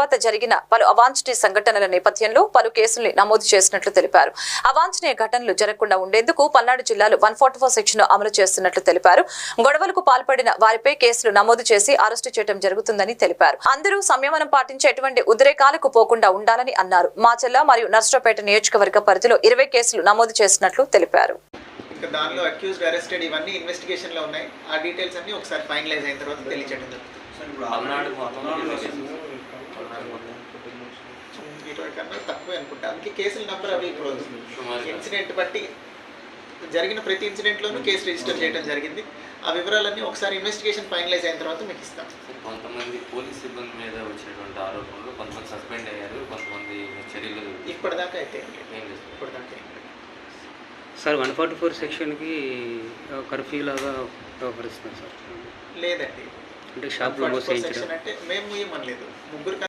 తర్వాత జరిగిన పలు అవాంఛనీయ సంఘటనల నేపథ్యంలో పలు కేసుల్ని నమోదు చేసినట్లు తెలిపారు. అవాంఛనీయ ఘటనలు జరగకుండా ఉండేందుకు పల్నాడు జిల్లాలో 144 సెక్షన్ అమలు చేస్తున్నట్లు తెలిపారు. గొడవలకు పాల్పడిన వారిపై కేసులు నమోదు చేసి అరెస్టు చేయడం జరుగుతుందని తెలిపారు. అందరూ సంయమనం పాటించి ఎటువంటి ఉద్రేకాలకు పోకుండా ఉండాలని అన్నారు. మాచర్ల మరియు నర్సరావుపేట నియోజకవర్గ పరిధిలో 20 కేసులు నమోదు చేసినట్లు తెలిపారు. దానిలో అక్యూజ్డ్ అరెస్టెడ్ ఇవన్నీ ఇన్వెస్టిగేషన్ లో ఉన్నాయి. ఆ డీటెయిల్స్ అన్ని ఒకసారి ఫైనలైజ్ అయిన తర్వాత తెలియజేయడం జరుగుతుంది. కన్నా తక్కువే అనుకుంటా. అందుకే కేసుల నెంబర్ అవి ఇప్పుడు ఇన్సిడెంట్ బట్టి జరిగిన ప్రతి ఇన్సిడెంట్లోనూ కేసు రిజిస్టర్ చేయడం జరిగింది. ఆ వివరాలన్నీ ఒకసారి ఇన్వెస్టిగేషన్ ఫైనలైజ్ అయిన తర్వాత మీకు ఇస్తాం. కొంతమంది పోలీస్ సిబ్బంది మీద వచ్చినటువంటి ఆరోపణలు కొంతమంది సస్పెండ్ అయ్యారు, కొంతమంది చర్యలు ఇప్పటిదాకా అయితే సార్ 144 సెక్షన్కి కర్ఫ్యూ లాగా వ్యవహరిస్తున్నారు సార్. లేదండి, అంటే షాప్లో అంటే మేము ఏమనలేదు. ముగ్గురు